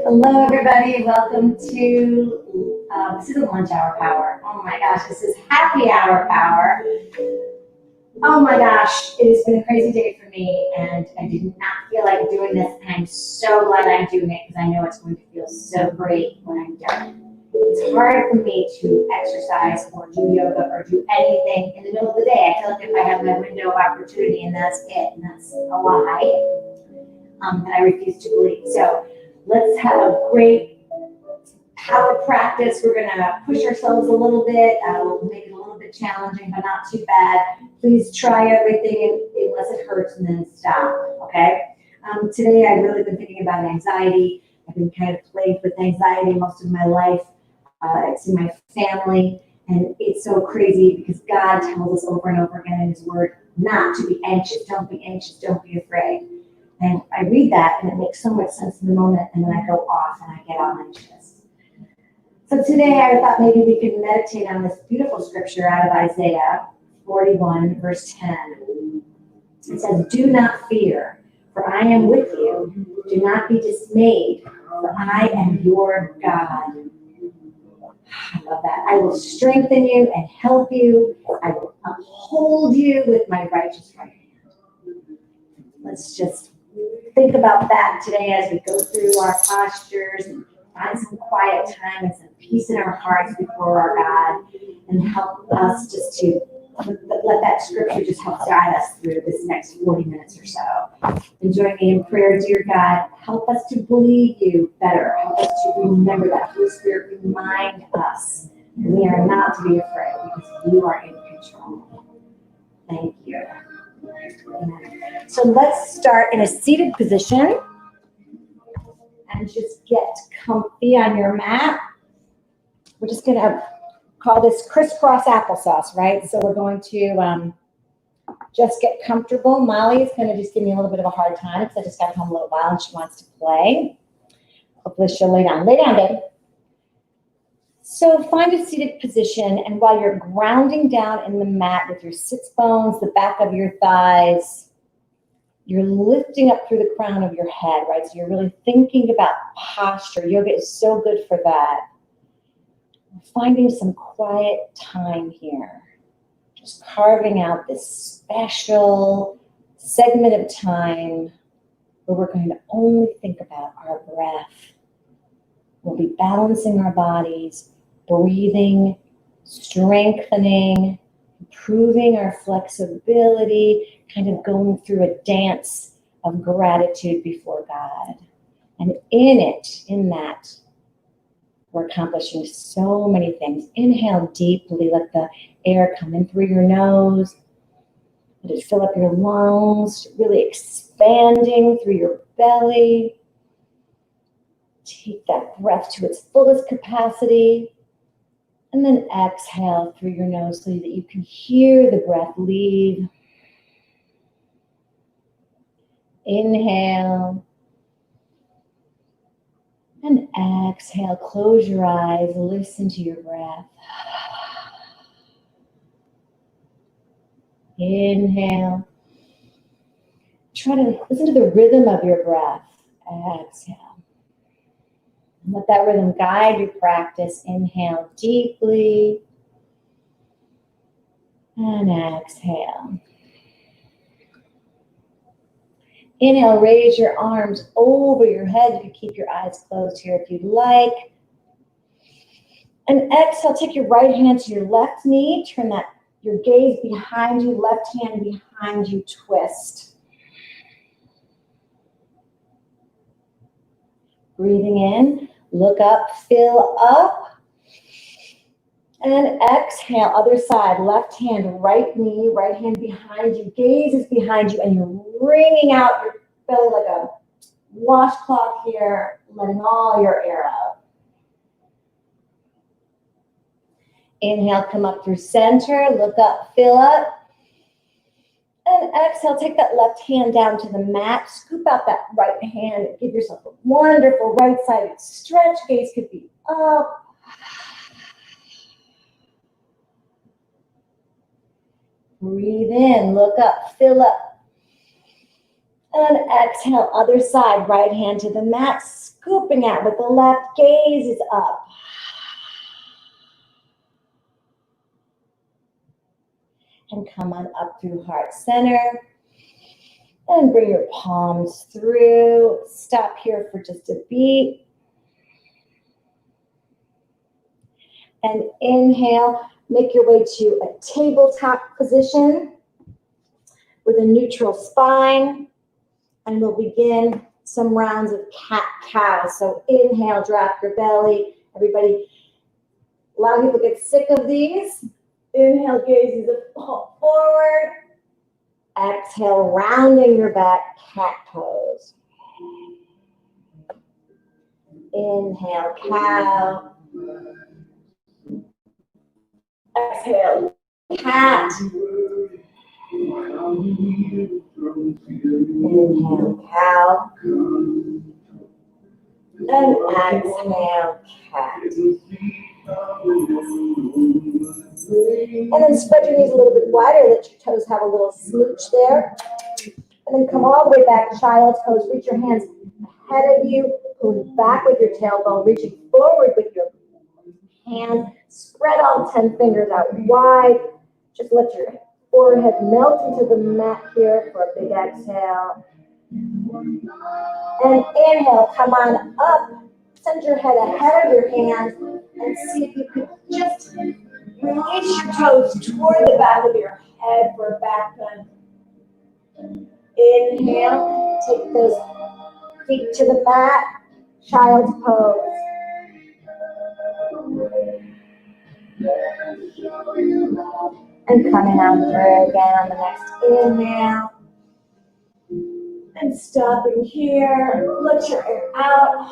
Hello, everybody. Welcome to this isn't lunch hour power. Oh my gosh, this is happy hour power. Oh my gosh, it has been a crazy day for me, and I did not feel like doing this, and I'm so glad I'm doing it because I know it's going to feel so great when I'm done. It's hard for me to exercise or do yoga or do anything in the middle of the day. I feel like if I have my window of opportunity and that's it, and that's a lie, that I refuse to believe. So let's have a great power practice. We're going to push ourselves a little bit. We'll make it a little bit challenging, but not too bad. Please try everything unless it hurts and then stop, okay? Today I've really been thinking about anxiety. I've been kind of plagued with anxiety most of my life. It's in my family, and it's so crazy because God tells us over and over again in His Word not to be anxious. Don't be anxious. Don't be afraid. And I read that, and it makes so much sense in the moment, and then I go off and I get all anxious. So today I thought maybe we could meditate on this beautiful scripture out of Isaiah 41, verse 10. It says, "Do not fear, for I am with you. Do not be dismayed, for I am your God." I love that. I will strengthen you and help you. I will uphold you with my righteous right hand. Let's just think about that today as we go through our postures and find some quiet time and some peace in our hearts before our God, and help us just to let that scripture just help guide us through this next 40 minutes or so. And join me in prayer. Dear God, help us to believe you better. Help us to remember that. Holy Spirit, remind us that we are not to be afraid because you are in control. Thank you. Amen. So let's start in a seated position and just get comfy on your mat. We're just going to call this crisscross applesauce, right? So we're going to just get comfortable. Molly is going to just give me a little bit of a hard time because I just got home a little while and she wants to play. Hopefully she'll lay down. Lay down, babe. So find a seated position, and while you're grounding down in the mat with your sits bones, the back of your thighs, you're lifting up through the crown of your head, right? So you're really thinking about posture. Yoga is so good for that. Finding some quiet time here. Just carving out this special segment of time where we're going to only think about our breath. We'll be balancing our bodies, breathing, strengthening, improving our flexibility, kind of going through a dance of gratitude before God. And in that, we're accomplishing so many things. Inhale deeply, let the air come in through your nose. Let it fill up your lungs, really expanding through your belly. Take that breath to its fullest capacity. And then exhale through your nose so that you can hear the breath leave. Inhale. And exhale. Close your eyes. Listen to your breath. Inhale. Try to listen to the rhythm of your breath. Exhale. Let that rhythm guide your practice. Inhale deeply. And exhale. Inhale, raise your arms over your head. You can keep your eyes closed here if you'd like. And exhale, take your right hand to your left knee. Turn your gaze behind you, left hand behind you, twist. Breathing in, look up, fill up. And exhale, other side, left hand, right knee, right hand behind you, gaze is behind you, and you're wringing out your belly like a washcloth here, letting all your air out. Inhale, come up through center, look up, fill up. And exhale, take that left hand down to the mat, scoop out that right hand, give yourself a wonderful right-sided stretch, gaze could be up. Breathe in, look up, fill up. And exhale, other side, right hand to the mat, scooping out with the left, gaze is up. And come on up through heart center. And bring your palms through. Stop here for just a beat. And inhale, make your way to a tabletop position with a neutral spine. And we'll begin some rounds of cat-cow. So inhale, drop your belly. Everybody, a lot of people get sick of these. Inhale, gaze forward. Exhale, rounding your back, cat pose. Inhale, cow. Exhale, cat. Inhale, cow. And exhale, cat. And then spread your knees a little bit wider, let your toes have a little smooch there. And then come all the way back, child's pose. Reach your hands ahead of you, pulling back with your tailbone, reaching forward with your hands. Spread all 10 fingers out wide. Just let your forehead melt into the mat here for a big exhale. And inhale, come on up. Send your head ahead of your hands and see if you could just release your toes toward the back of your head for a back bend. Inhale, take those feet to the mat, child's pose. And coming out through again on the next inhale. And stopping here, let your air out.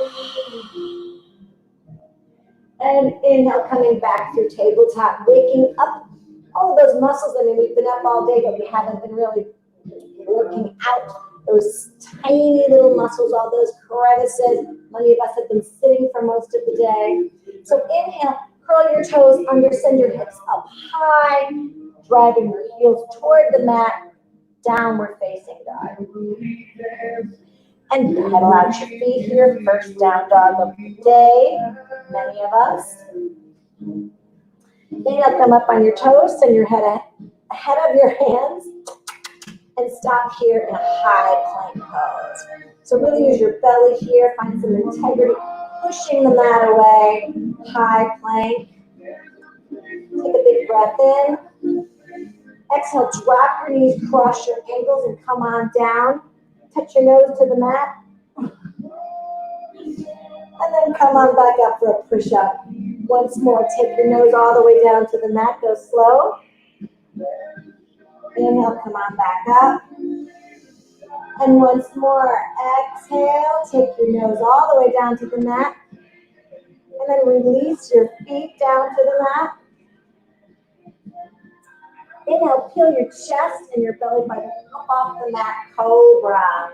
And inhale, coming back through tabletop, waking up all of those muscles. I mean, we've been up all day, but we haven't been really working out those tiny little muscles, all those crevices. Many of us have been sitting for most of the day. So inhale, curl your toes under, send your hips up high, driving your heels toward the mat, downward facing dog. And pedal out your feet here, first down dog of the day, many of us. Inhale, come up on your toes, send your head ahead of your hands, and stop here in a high plank pose. So really use your belly here, find some integrity, pushing the mat away, high plank. Take a big breath in. Exhale, drop your knees, cross your ankles, and come on down. Touch your nose to the mat. And then come on back up for a push-up. Once more, take your nose all the way down to the mat. Go slow. Inhale, come on back up. And once more, exhale, take your nose all the way down to the mat. And then release your feet down to the mat. Inhale, peel your chest and your belly button up off the mat, cobra.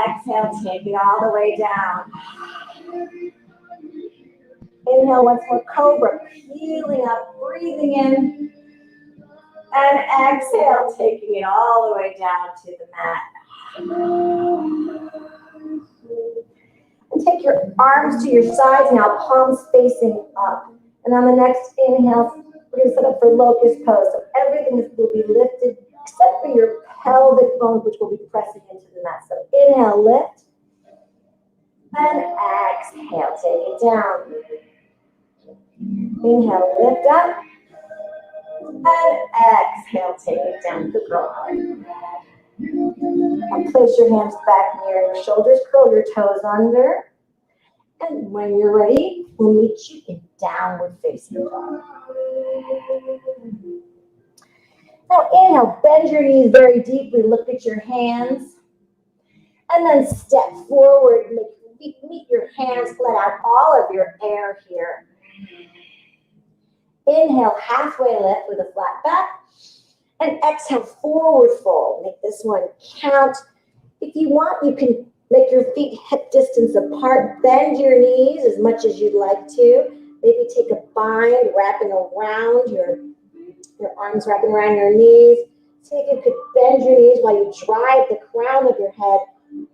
Exhale, take it all the way down. Inhale once more, cobra, peeling up, breathing in. And exhale, taking it all the way down to the mat. And take your arms to your sides now, palms facing up. And on the next inhale, we're going to set up for locust pose. So everything will be lifted except for your pelvic bones, which will be pressing into the mat. So inhale, lift. And exhale, take it down. Inhale, lift up. And exhale, take it down. Good girl. And place your hands back near your shoulders. Curl your toes under. And when you're ready, we'll meet you in downward facing dog. Now inhale, bend your knees very deeply. Look at your hands. And then step forward. Meet your hands. Let out all of your air here. Inhale, halfway lift with a flat back. And exhale, forward fold. Make this one count. If you want, you can make your feet hip distance apart. Bend your knees as much as you'd like to. Maybe take a bind, wrapping around your arms wrapping around your knees. Take a good bend your knees while you drive the crown of your head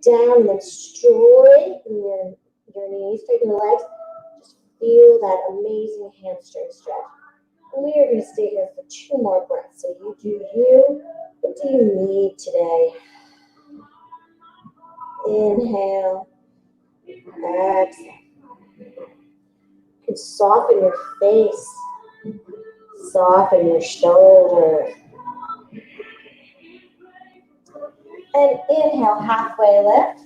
down and then straighten your knees, straighten your legs. Just feel that amazing hamstring stretch. And we are going to stay here for 2 more breaths. So you do you. What do you need today? Inhale. Exhale. You can soften your face. Soften your shoulders. And inhale, halfway lift.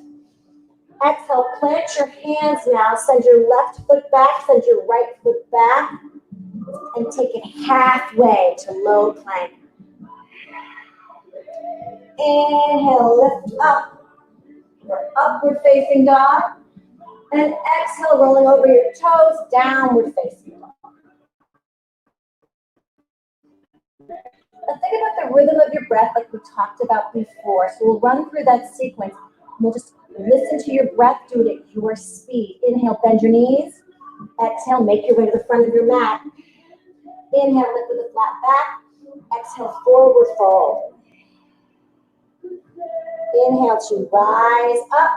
Exhale, plant your hands now. Send your left foot back, send your right foot back. And take it halfway to low plank. Inhale, lift up. Your upward facing dog. And exhale, rolling over your toes, downward facing dog. Now think about the rhythm of your breath like we talked about before. So we'll run through that sequence. And we'll just listen to your breath, do it at your speed. Inhale, bend your knees. Exhale, make your way to the front of your mat. Inhale, lift with a flat back. Exhale, forward fold. Inhale to rise up,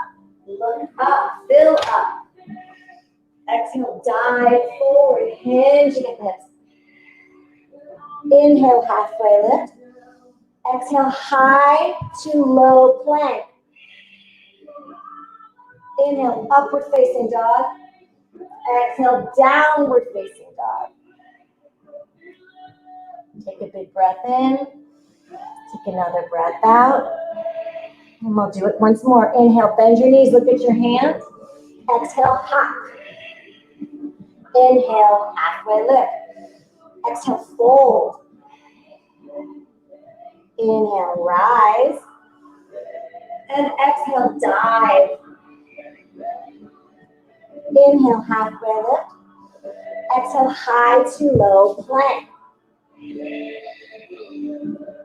look up, fill up. Exhale, dive forward, hinging at the hips. Inhale, halfway lift. Exhale, high to low plank. Inhale, upward facing dog. Exhale, downward facing dog. Take a big breath in. Take another breath out. And we'll do it once more. Inhale, bend your knees, look at your hands. Exhale, hop. Inhale, halfway lift. Exhale, fold. Inhale, rise. And exhale, dive. Inhale, halfway lift. Exhale, high to low plank.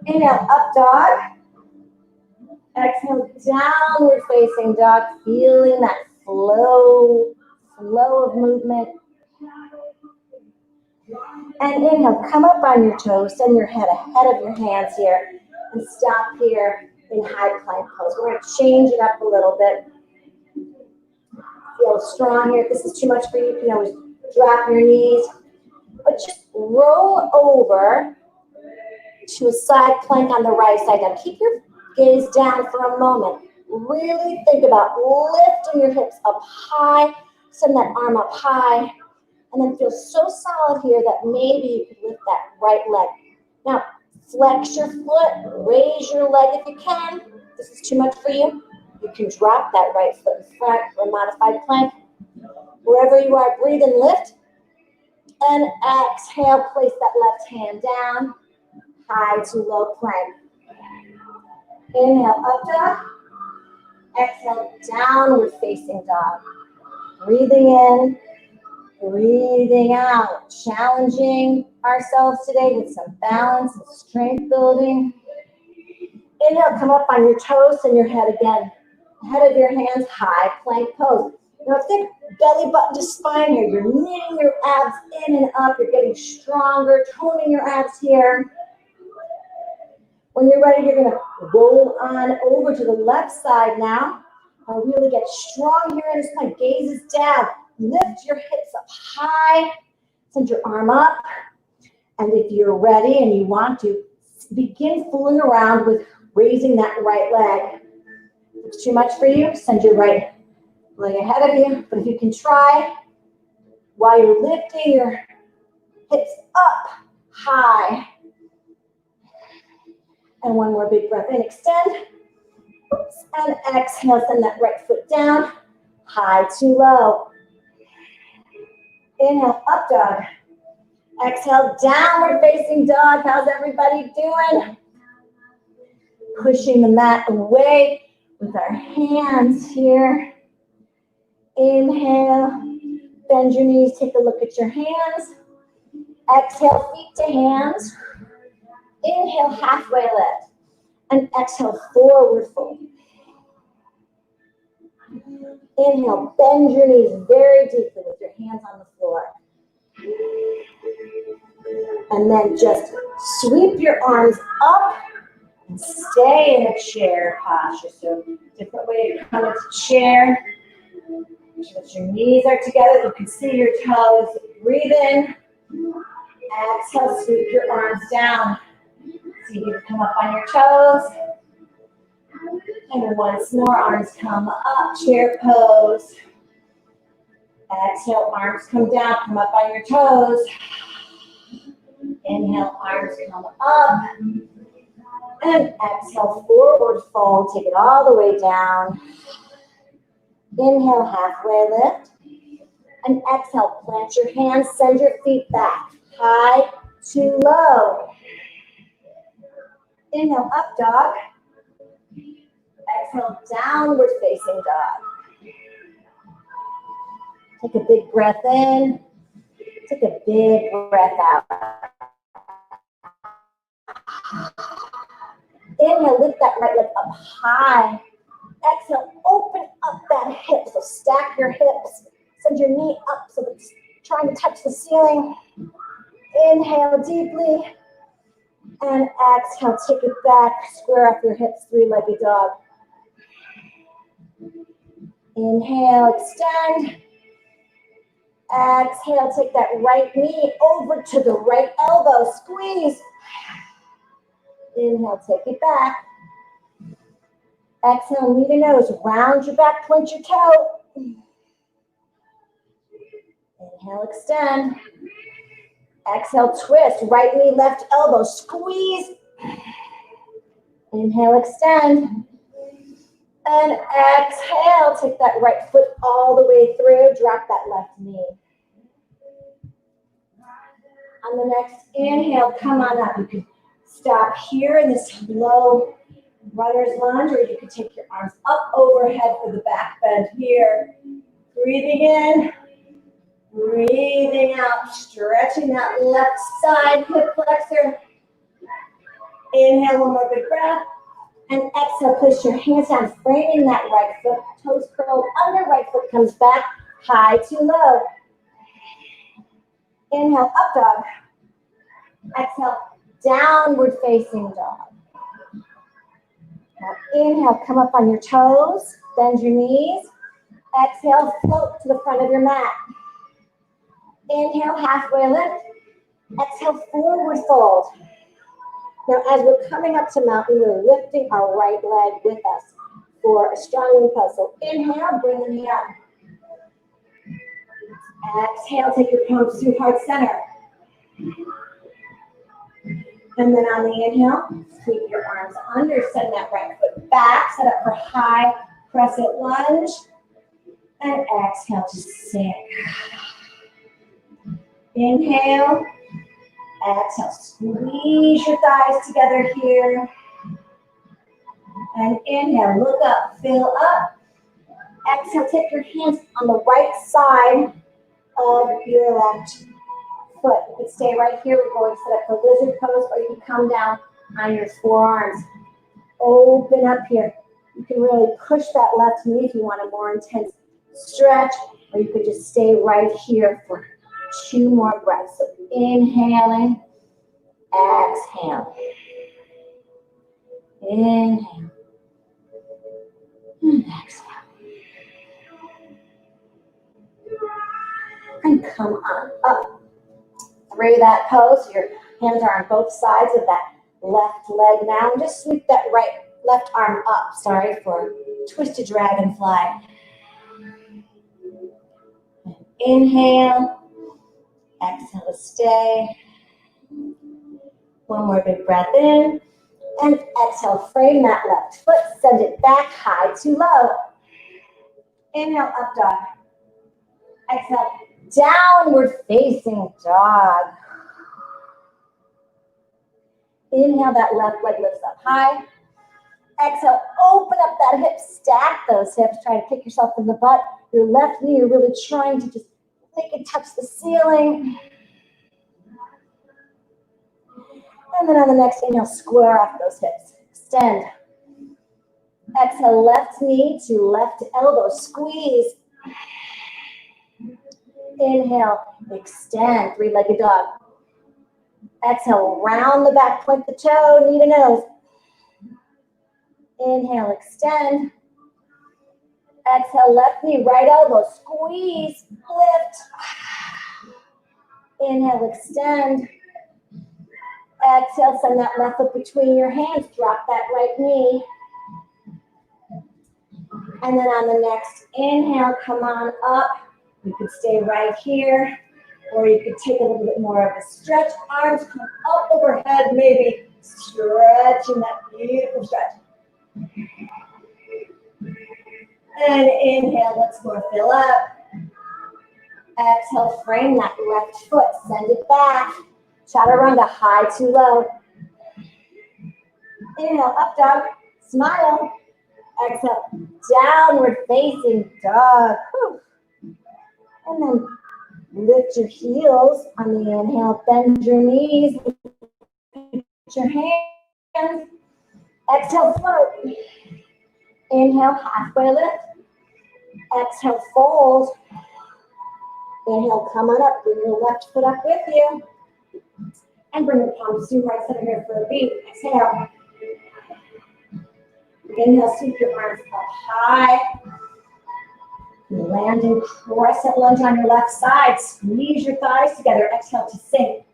Inhale, up dog. Exhale, downward facing dog, feeling that flow of movement. And inhale, come up on your toes, send your head ahead of your hands here, and stop here in high plank pose. We're going to change it up a little bit. Feel strong here. If this is too much for you, you can always drop your knees. But just roll over to a side plank on the right side. Now keep your gaze down for a moment. Really think about lifting your hips up high. Send that arm up high. And then feel so solid here that maybe you could lift that right leg. Now, flex your foot, raise your leg if you can. If this is too much for you, you can drop that right foot in front for a modified plank. Wherever you are, breathe and lift. And exhale, place that left hand down, high to low plank. Inhale, up dog. Exhale, downward facing dog. Breathing in, breathing out. Challenging ourselves today with some balance and strength building. Inhale, come up on your toes and your head again. Head of your hands, high plank pose. Now think belly button to spine here. You're knitting your abs in and up. You're getting stronger, toning your abs here. When you're ready, you're going to roll on over to the left side now. Really get strong here in this plank. Gaze is down. Lift your hips up high. Send your arm up. And if you're ready and you want to, begin fooling around with raising that right leg. If it's too much for you, send your right leg ahead of you. But if you can try, while you're lifting your hips up high. And one more big breath in, extend. Oops, and exhale, send that right foot down, high to low. Inhale, up dog. Exhale, downward facing dog. How's everybody doing? Pushing the mat away with our hands here. Inhale, bend your knees, take a look at your hands. Exhale, feet to hands. Inhale, halfway lift. And exhale, forward fold. Inhale, bend your knees very deeply with your hands on the floor. And then just sweep your arms up can stay in a chair posture. So different way to come into chair. Make sure that your knees are together. You can see your toes. Breathe in. Exhale, sweep your arms down. So you can come up on your toes. And once more, arms come up, chair pose. Exhale, arms come down, come up on your toes. Inhale, arms come up. And exhale, forward fold, take it all the way down. Inhale, halfway lift. And exhale, plant your hands, send your feet back. High to low. Inhale, up dog. Exhale, downward facing dog. Take a big breath in. Take a big breath out. Inhale, lift that right leg up high. Exhale, open up that hip. So stack your hips. Send your knee up so it's trying to touch the ceiling. Inhale deeply. And exhale, take it back. Square up your hips, three-legged dog. Inhale, extend. Exhale, take that right knee over to the right elbow. Squeeze. Inhale, take it back. Exhale, knee to nose. Round your back, point your toe. Inhale, extend. Exhale, twist. Right knee, left elbow. Squeeze. Inhale, extend. And exhale, take that right foot all the way through. Drop that left knee. On the next inhale, come on up. You can stop here in this low runner's lunge, or you can take your arms up overhead for the back bend here. Breathing in, breathing out, stretching that left side hip flexor. Inhale, one more big breath. And exhale, place your hands down, framing that right foot, toes curled under, right foot comes back, high to low. Inhale, up dog. Exhale, downward facing dog. Now inhale, come up on your toes, bend your knees. Exhale, float to the front of your mat. Inhale, halfway lift. Exhale, forward fold. Now, as we're coming up to mountain, we're lifting our right leg with us for a strong wing pose. So inhale, bring the knee up. Exhale, take your palms to heart center. And then on the inhale, sweep your arms under, send that right foot back, set up for high crescent lunge. And exhale to sink. Inhale. Exhale, squeeze your thighs together here. And inhale, look up, fill up. Exhale, take your hands on the right side of your left foot. You can stay right here. We're going to set up the lizard pose, or you can come down on your forearms. Open up here. You can really push that left knee if you want a more intense stretch, or you could just stay right here for 2 more breaths. So inhaling, exhale. Inhale. And exhale. And come on up through that pose. Your hands are on both sides of that left leg now. And just sweep that left arm up. Sorry for twisted dragonfly. And inhale. Exhale to stay. One more big breath in. And exhale, frame that left foot. Send it back high to low. Inhale, up dog. Exhale, downward facing dog. Inhale, that left leg lifts up high. Exhale, open up that hip, stack those hips. Try to kick yourself in the butt. Your left knee, you're really trying to just make it touch the ceiling. And then on the next inhale, square off those hips. Extend. Exhale, left knee to left elbow. Squeeze. Inhale, extend, 3-legged dog. Exhale, round the back, point the toe, knee to nose. Inhale, extend. Exhale, left knee, right elbow, squeeze, lift. Inhale, extend. Exhale, send that left foot between your hands. Drop that right knee. And then on the next inhale, come on up. You could stay right here, or you could take a little bit more of a stretch. Arms come up overhead, maybe stretching that beautiful stretch. And inhale, let's more fill up. Exhale, frame that left foot, send it back. Chaturanga, high to low. Inhale, up dog, smile. Exhale, downward facing dog. Whew. And then lift your heels on the inhale, bend your knees, lift your hands. Exhale, float. Inhale, halfway lift. Exhale, fold. Inhale, come on up, bring your left foot up with you. And bring the palms to right center here for a beat. Exhale. Inhale, sweep your arms up high. Landing crescent lunge on your left side. Squeeze your thighs together. Exhale to sink.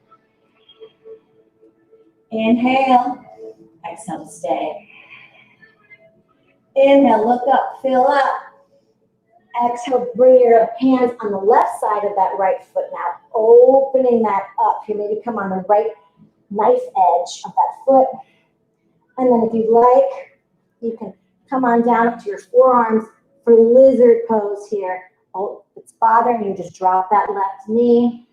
Inhale. Exhale to stay. Inhale, look up, fill up. Exhale, bring your hands on the left side of that right foot now. Opening that up. You maybe come on the right knife edge of that foot. And then if you'd like, you can come on down up to your forearms for lizard pose here. Oh, if it's bothering you, just drop that left knee.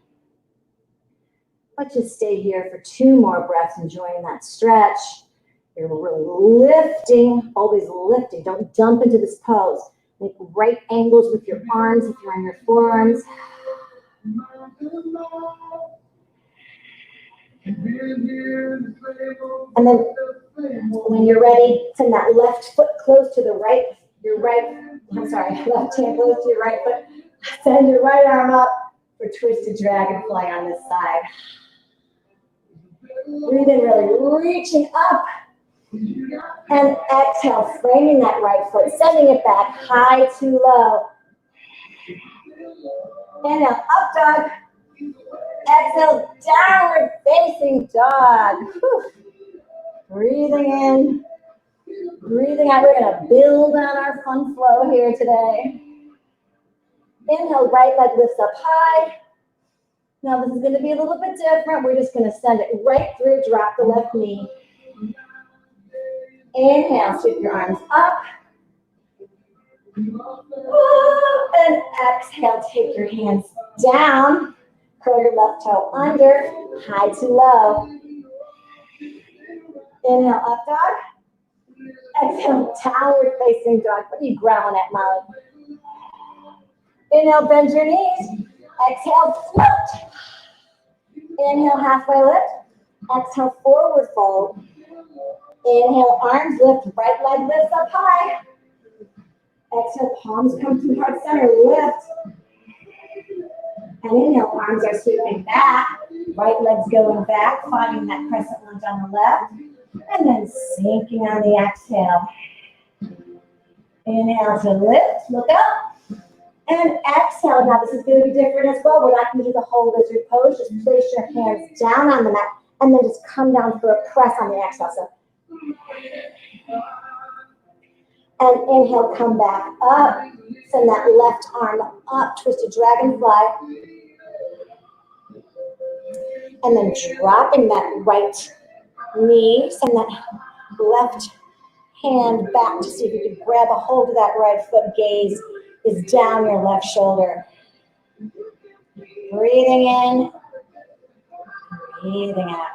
But just stay here for 2 more breaths, enjoying that stretch. You're really lifting, always lifting. Don't dump into this pose. Make right angles with your arms if you're on your forearms. And then when you're ready, send that left foot close to the right, left hand close to your right foot. Send your right arm up for twisted dragonfly on this side. Breathe in, really reaching up. And exhale, framing that right foot, sending it back high to low. Inhale, up dog. Exhale, downward facing dog. Whew. Breathing in, breathing out. We're going to build on our fun flow here today. Inhale, right leg lifts up high. Now this is going to be a little bit different. We're just going to send it right through, drop the left knee. Inhale, sweep your arms up. And exhale, take your hands down. Curl your left toe under, high to low. Inhale, up dog. Exhale, downward facing dog. What are you growling at, Molly? Inhale, bend your knees. Exhale, float. Inhale, halfway lift. Exhale, forward fold. Inhale, arms lift, right leg lifts up high. Exhale, palms come to heart center, lift. And inhale, arms are sweeping back. Right leg's going back, finding that crescent lunge on the left. And then sinking on the exhale. Inhale to lift, look up. And exhale. Now this is going to be different as well. We're not going to do the whole lizard pose. Just place your hands down on the mat and then just come down for a press on the exhale. So, and inhale, come back up. Send that left arm up, twisted dragonfly. And then dropping that right knee. Send that left hand back to see if you can grab a hold of that right foot. Gaze is down your left shoulder. Breathing in, breathing out.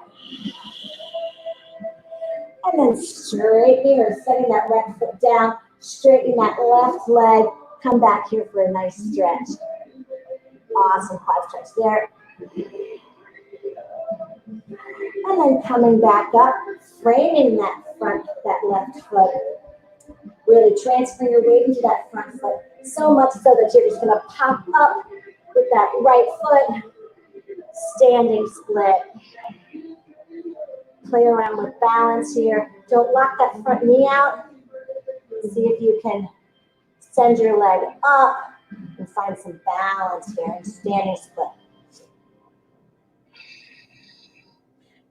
And then straightening or setting that right foot down, straightening that left leg. Come back here for a nice stretch. Awesome quad stretch there. And then coming back up, framing that left foot. Really transferring your weight into that front foot. So much so that you're just gonna pop up with that right foot. Standing split. Play around with balance here. Don't lock that front knee out. See if you can send your leg up and find some balance here in standing split.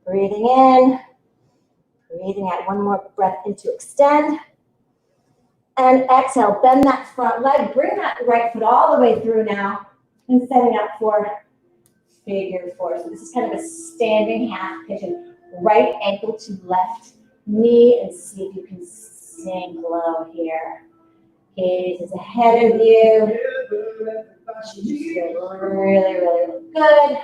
Breathing in, breathing out. One more breath in to extend. And exhale, bend that front leg. Bring that right foot all the way through now. And setting up for figure four. So this is kind of a standing half pigeon. Right ankle to left knee, and see if you can sink low here. Gaze is ahead of you. Should just feel really, really good.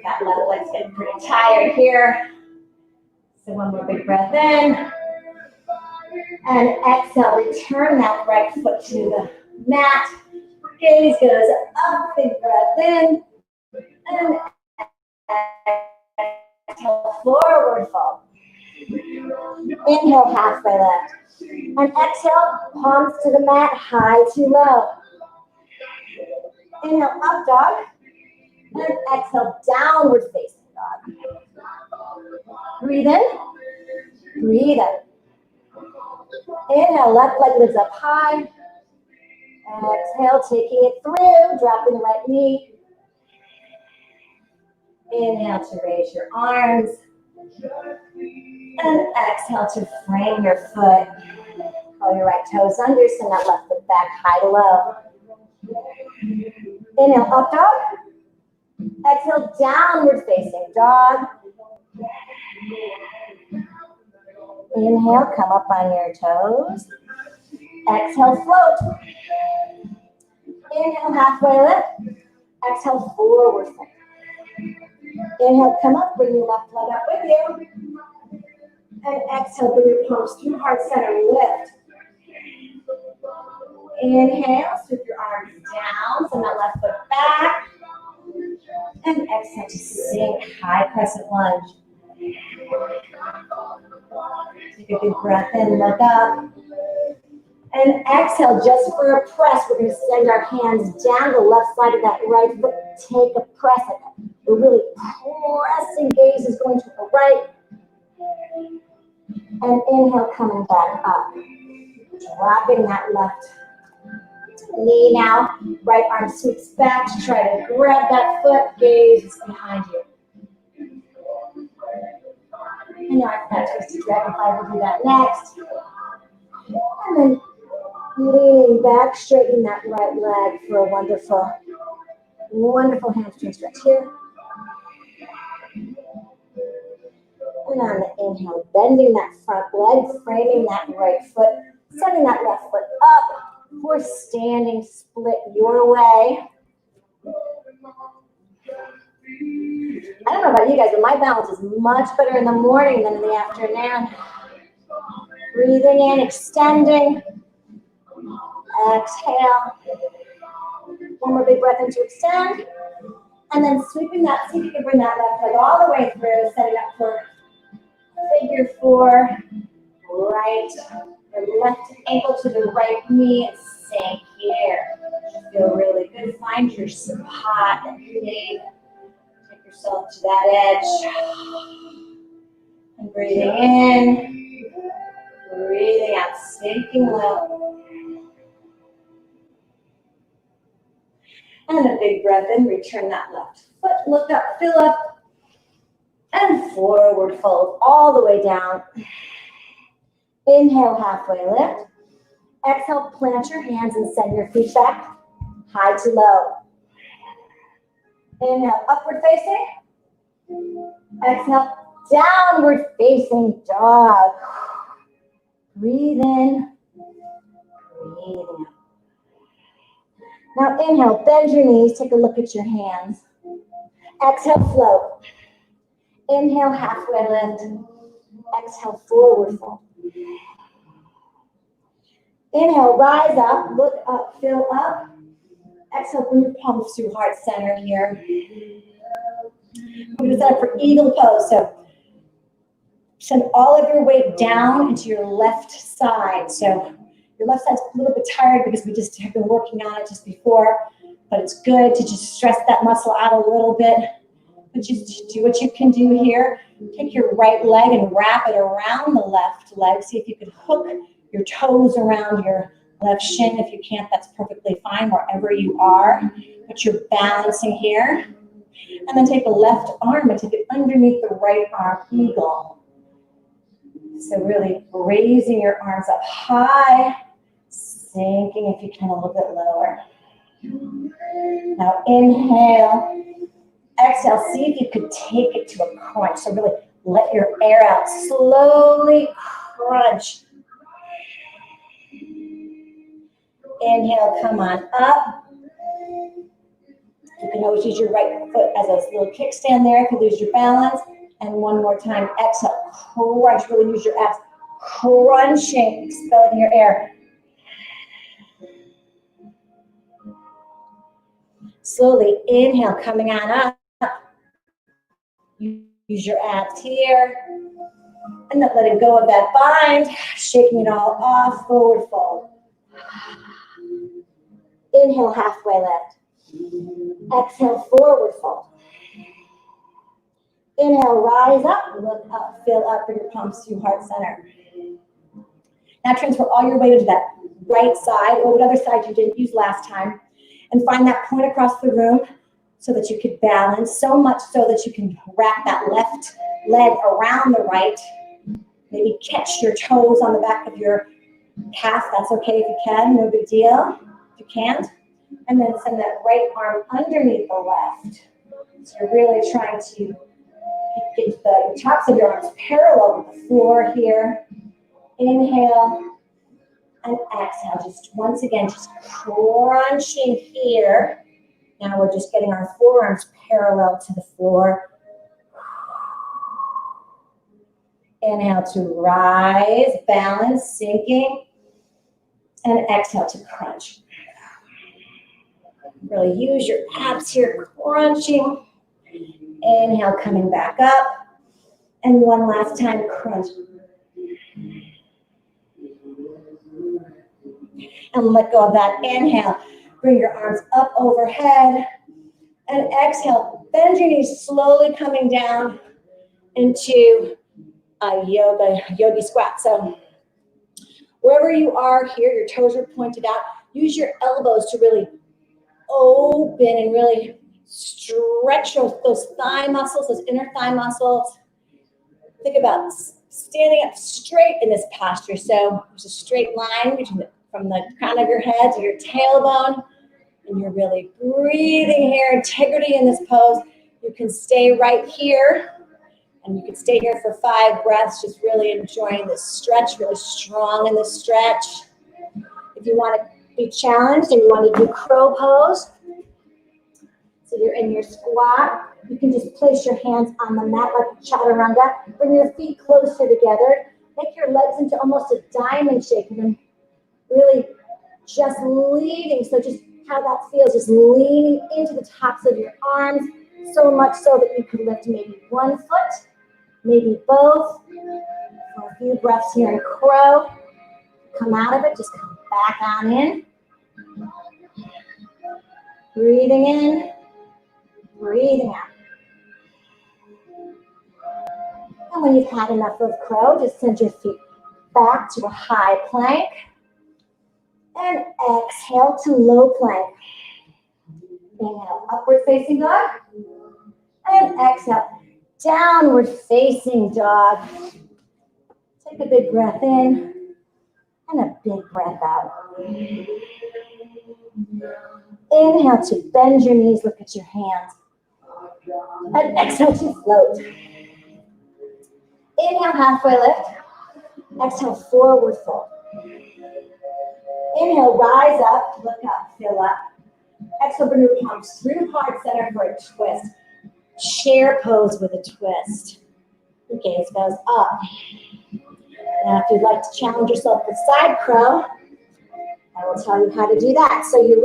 That left leg's getting pretty tired here. So one more big breath in. And exhale, return that right foot to the mat. Gaze goes up, big breath in. And exhale, forward fold. Inhale, halfway lift. And exhale, palms to the mat, high to low. Inhale, up dog. And exhale, downward facing dog. Breathe in. Breathe out. Inhale, left leg lifts up high. Exhale, taking it through, dropping the right knee. Inhale to raise your arms. And exhale to frame your foot. Curl your right toes under, send that left foot back, high to low. Inhale, up dog. Exhale, downward facing dog. Inhale, come up on your toes. Exhale, float. Inhale, halfway lift. Exhale, forward fold. Inhale, come up, bring your left leg up with you. And exhale, bring your palms through heart center, lift. Inhale, sweep your arms down, send that left foot back. And exhale to sink, high crescent lunge. Take a big breath in, look up. And exhale, just for a press, we're going to send our hands down the left side of that right foot. Take a press at it. We're really pressing, gaze is going to the right. And inhale, coming back up. Dropping that left knee now. Right arm sweeps back to try to grab that foot. Gaze is behind you. And now I forgot Twisted Dragonfly. We'll do that next. And then leaning back, straightening that right leg for a wonderful, wonderful hamstring stretch here. And on the inhale, bending that front leg, framing that right foot, sending that left foot up for standing split your way. I don't know about you guys, but my balance is much better in the morning than in the afternoon. Breathing in, extending. Exhale. One more big breath in to extend. And then sweeping that, see if you can bring that left leg all the way through, setting up for figure four. Right or left ankle to the right knee and sink here. Feel really good. Find your spot and take yourself to that edge. And breathing in, breathing out, sinking low. And a big breath in, return that left foot, look up, fill up, and forward fold all the way down. Inhale, halfway lift. Exhale, plant your hands and send your feet back, high to low. Inhale, upward facing. Exhale, downward facing dog. Breathe in, breathe out. Now inhale, bend your knees, take a look at your hands. Exhale, float. Inhale, halfway lift. Exhale, forward fold. Inhale, rise up, look up, fill up. Exhale, bring your palms through heart center here. We're going to set up for eagle pose. So send all of your weight down into your left side. So your left side's a little bit tired because we just have been working on it just before, but it's good to just stress that muscle out a little bit. But just do what you can do here. Take your right leg and wrap it around the left leg. See if you could hook your toes around your left shin. If you can't, that's perfectly fine wherever you are. But you're balancing here. And then take the left arm and take it underneath the right arm, eagle. So really raising your arms up high, sinking if you can a little bit lower. Now inhale, exhale, see if you could take it to a crunch. So really let your air out, slowly crunch. Inhale, come on up. You can always use your right foot as a little kickstand there if you lose your balance. And one more time, exhale, crunch, really use your abs. Crunching, expelling your air. Slowly inhale, coming on up. Use your abs here. And then letting go of that bind, shaking it all off, forward fold. Inhale, halfway lift. Exhale, forward fold. Inhale, rise up, look up, fill up, bring your palms to heart center. Now transfer all your weight into that right side or whatever side you didn't use last time. And find that point across the room so that you could balance, so much so that you can wrap that left leg around the right. Maybe catch your toes on the back of your calf. That's okay if you can, no big deal if you can't. And then send that right arm underneath the left. So you're really trying to get the tops of your arms parallel with the floor here. Inhale and exhale. Just once again, just crunching here. Now we're just getting our forearms parallel to the floor. Inhale to rise, balance, sinking. And exhale to crunch. Really use your abs here, crunching. Inhale, coming back up. And one last time, crunch. And let go of that. Inhale, bring your arms up overhead. And exhale, bend your knees, slowly coming down into a yogi squat. So wherever you are here, your toes are pointed out. Use your elbows to really open and really stretch those thigh muscles, those inner thigh muscles. Think about standing up straight in this posture. So there's a straight line from the crown of your head to your tailbone. And you're really breathing here, integrity in this pose. You can stay right here. And you can stay here for 5 breaths, just really enjoying this stretch, really strong in this stretch. If you want to be challenged and you want to do crow pose, so you're in your squat, you can just place your hands on the mat like chaturanga. Bring your feet closer together. Make your legs into almost a diamond shape. And then really just leaning, so just how that feels, just leaning into the tops of your arms, so much so that you can lift maybe one foot, maybe both. For a few breaths here in crow. Come out of it, just come back on in. Breathing in, breathing out. And when you've had enough of crow, just send your feet back to a high plank. And exhale to low plank. Inhale, upward facing dog. And exhale, downward facing dog. Take a big breath in and a big breath out. Inhale to bend your knees, look at your hands. And exhale to float. Inhale, halfway lift. Exhale, forward fold. Inhale, rise up, look up, fill up. Exhale, bring your palms through heart center for a twist. Chair pose with a twist. Your gaze goes up. Now, if you'd like to challenge yourself with side crow, I will tell you how to do that. So you've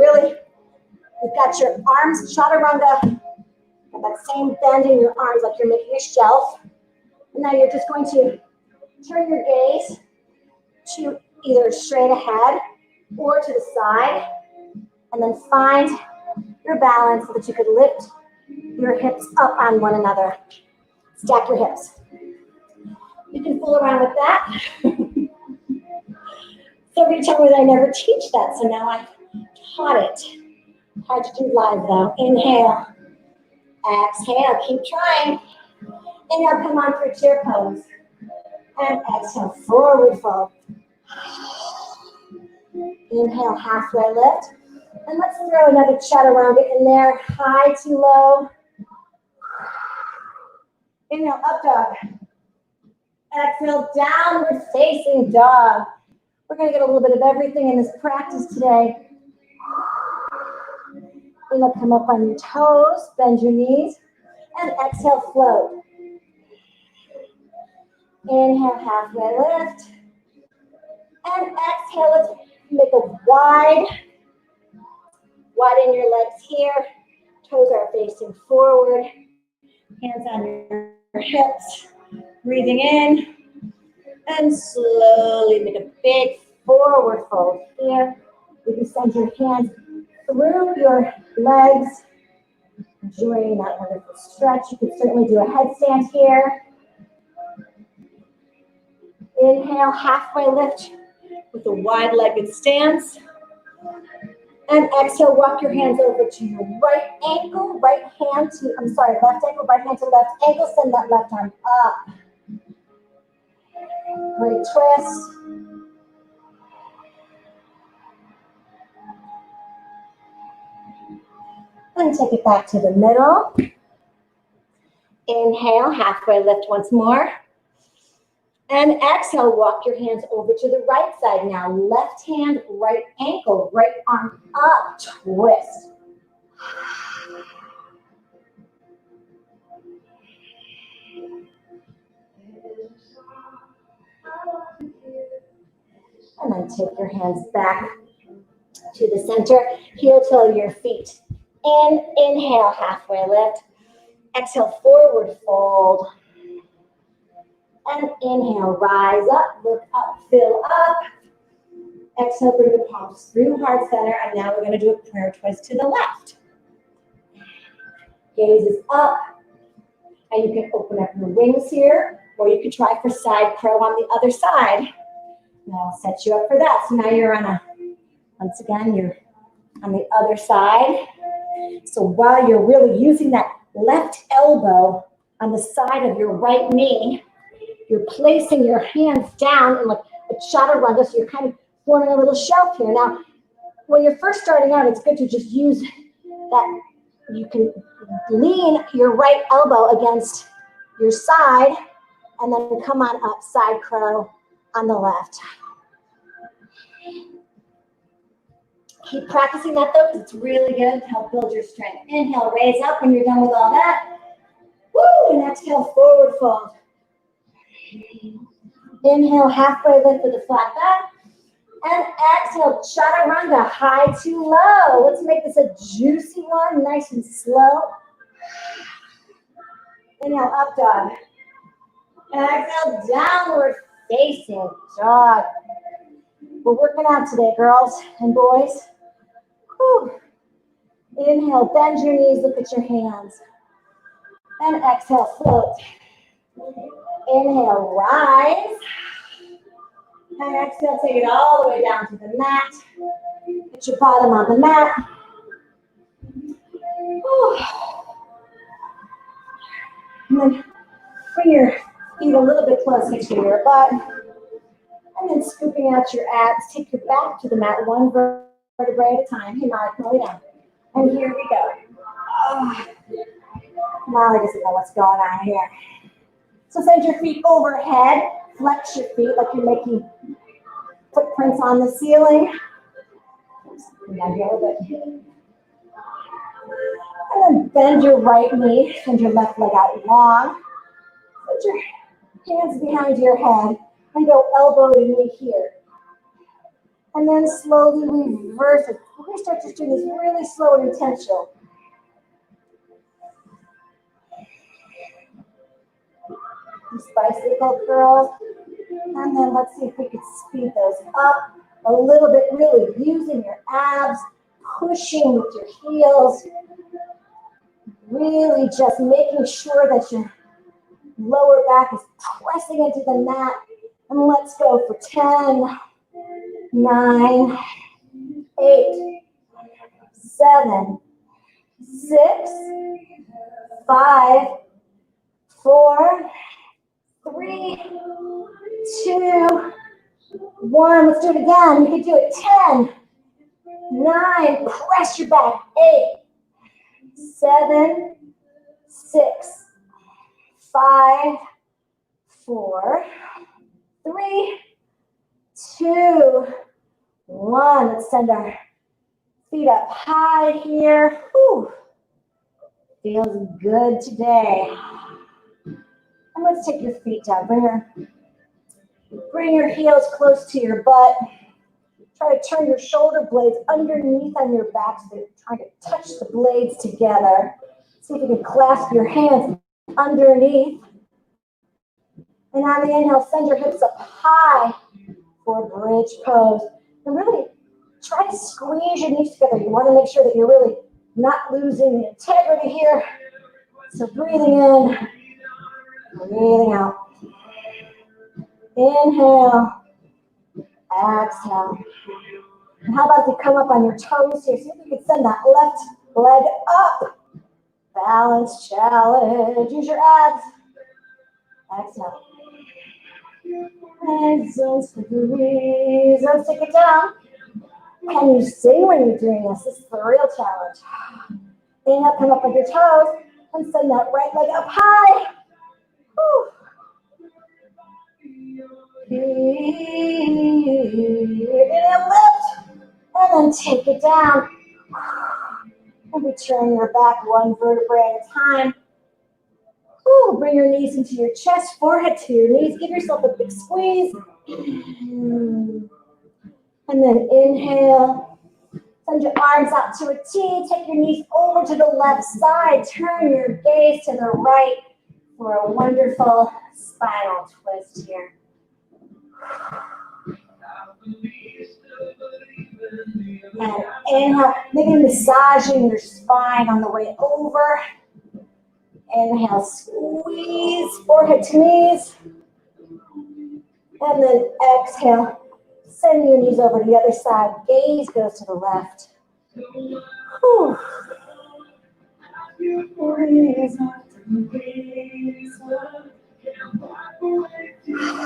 got your arms chaturanga, got that same bend in your arms like you're making a shelf. And now you're just going to turn your gaze to either straight ahead or to the side, and then find your balance so that you could lift your hips up on one another. Stack your hips. You can fool around with that. Somebody told me that I never teach that, so now I've taught it. Hard to do live though. Inhale. Exhale. Keep trying. Inhale, come on for chair pose. And exhale, forward fold. Inhale, halfway lift. And let's throw another chaturanga in there. High to low. Inhale, up dog. Exhale, downward facing dog. We're going to get a little bit of everything in this practice today. Inhale, come up on your toes, bend your knees, and exhale, float. Inhale, halfway lift. And exhale, let's make a widen your legs here. Toes are facing forward. Hands on your hips. Breathing in. And slowly make a big forward fold here. You can send your hands through your legs. Enjoying that wonderful stretch. You can certainly do a headstand here. Inhale, halfway lift with a wide-legged stance. And exhale, walk your hands over to your right ankle, left ankle, right hand to left ankle. Send that left arm up. Great twist. And take it back to the middle. Inhale, halfway lift once more. And exhale, walk your hands over to the right side now. Left hand, right ankle, right arm up, twist. And then take your hands back to the center. Heel toe your feet in. Inhale, halfway lift. Exhale, forward fold. And inhale, rise up, look up, fill up. Exhale, bring the palms through heart center. And now we're going to do a prayer twist to the left. Gaze is up. And you can open up your wings here, or you could try for side crow on the other side. And I'll set you up for that. So now you're once again, you're on the other side. So while you're really using that left elbow on the side of your right knee, you're placing your hands down in like a chaturanga, so you're kind of forming a little shelf here. Now, when you're first starting out, it's good to just use that. You can lean your right elbow against your side and then come on up, side crow on the left. Keep practicing that though, because it's really good to help build your strength. Inhale, raise up when you're done with all that. Woo, and exhale, forward fold. Inhale, halfway lift with a flat back. And exhale, chaturanga, high to low. Let's make this a juicy one, nice and slow. Inhale, up dog. Exhale, downward facing dog. We're working out today, girls and boys. Whew. Inhale, bend your knees, look at your hands. And exhale, float. Inhale, rise. And exhale, take it all the way down to the mat. Put your bottom on the mat. Whew. And then bring your feet a little bit closer to your butt. And then scooping out your abs. Take your back to the mat, one vertebrae at a time. Hey, Molly, come down. And here we go. Oh. Molly doesn't know what's going on here. So send your feet overhead. Flex your feet like you're making footprints on the ceiling. And then here a little bit. And then bend your right knee. Send your left leg out long. Put your hands behind your head. And go elbow to knee here. And then slowly reverse it. We're going to start just doing this really slow and intentional. Bicycle curls. And then let's see if we can speed those up a little bit, really using your abs, pushing with your heels, Really just making sure that your lower back is pressing into the mat. And let's go for 10, 9, 8, 7, 6, 5, 4, 3, 2, 1. Let's do it again. You can do it. 10, 9, press your back. 8, 7, 6, 5, 4, 3, 2, 1. Let's send our feet up high here. Whew. Feels good today. And let's take your feet down. Bring your heels close to your butt. Try to turn your shoulder blades underneath on your back so they're trying to touch the blades together. See if you can clasp your hands underneath. And on the inhale, send your hips up high for bridge pose. And really try to squeeze your knees together. You want to make sure that you're really not losing the integrity here. So breathing in, breathing out. Inhale, exhale. And how about if you come up on your toes here? See if you can send that left leg up. Balance challenge. Use your abs. Exhale. And zones for the zones. Take it down. Can you sing when you're doing this? This is the real challenge. Inhale, come up on your toes and send that right leg up high. Whew. Inhale, lift, and then take it down. And return your back one vertebrae at a time. Ooh, bring your knees into your chest, forehead to your knees. Give yourself a big squeeze. And then inhale. Send your arms out to a T. Take your knees over to the left side. Turn your gaze to the right for a wonderful spinal twist here. And inhale, maybe massaging your spine on the way over. Inhale, squeeze forehead to knees. And then exhale, send your knees over to the other side. Gaze goes to the left. Whew.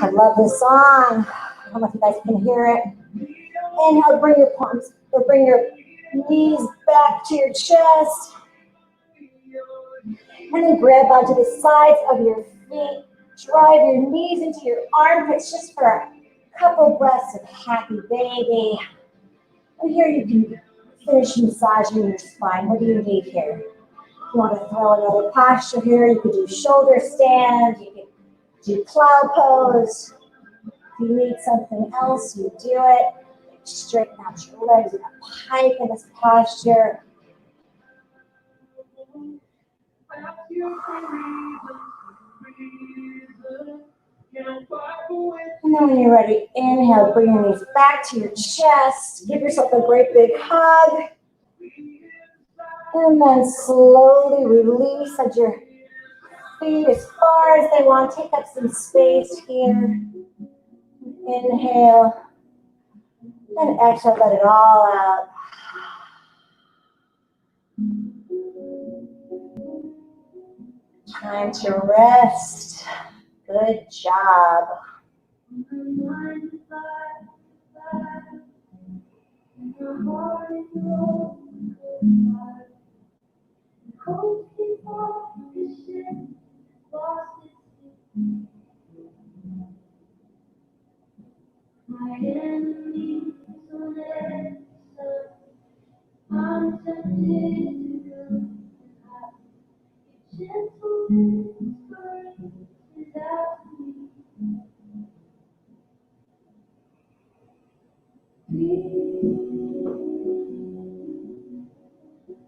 I love this song. I don't know if you guys can hear it. Inhale, bring your palms or bring your knees back to your chest. And then grab onto the sides of your feet. Drive your knees into your armpits just for a couple breaths of happy baby. And here you can finish massaging your spine. What do you need here? If you want to throw another posture here, you could do shoulder stand. You could do cloud pose. If you need something else, you do it. Straighten out your legs in a pike in this posture. And then when you're ready, inhale, bring your knees back to your chest. Give yourself a great big hug. And then slowly release as your feet as far as they want. Take up some space here. Inhale. And exhale, let it all out. Time to rest. Good job. My enemies will never stop. I'm tempted to go high. Gentle whisper without me. Please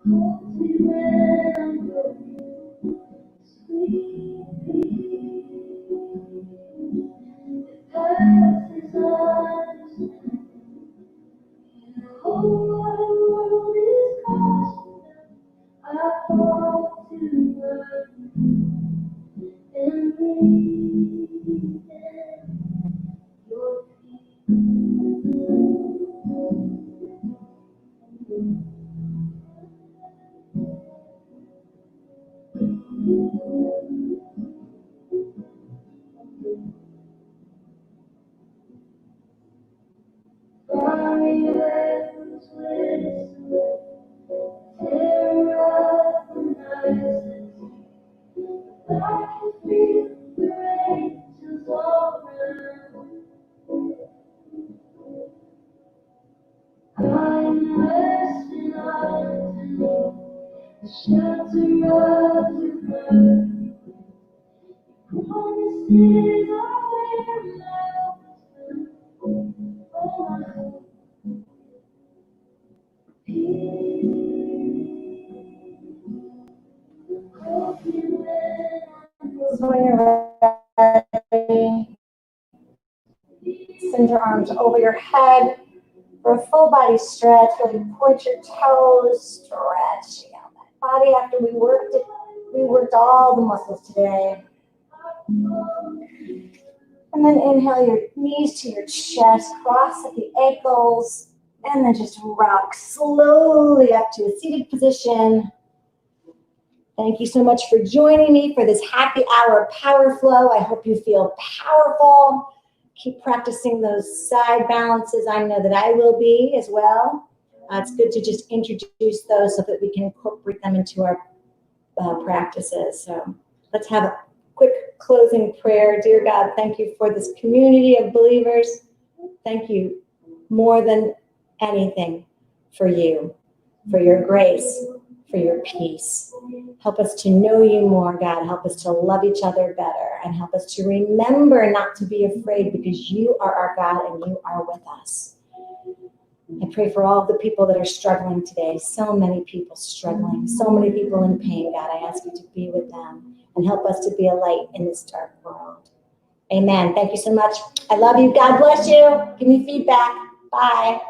hold me when I'm broken. Sweet peace. The past is understanding. So when you're ready, send your arms over your head for a full body stretch. Really point your toes, stretching out that body after we worked it. We worked all the muscles today. And then inhale your knees to your chest, cross at the ankles, and then just rock slowly up to a seated position. Thank you so much for joining me for this happy hour power flow. I hope you feel powerful. Keep practicing those side balances. I know that I will be as well. It's good to just introduce those so that we can incorporate them into our practices. So let's have a quick closing prayer. Dear God, thank you for this community of believers. Thank you more than anything for you, for your grace, for your peace. Help us to know you more, God. Help us to love each other better, and help us to remember not to be afraid, because you are our God and you are with us. I pray for all of the people that are struggling today. So many people struggling, so many people in pain, God. I ask you to be with them and help us to be a light in this dark world. Amen. Thank you so much. I love you. God bless you. Give me feedback. Bye.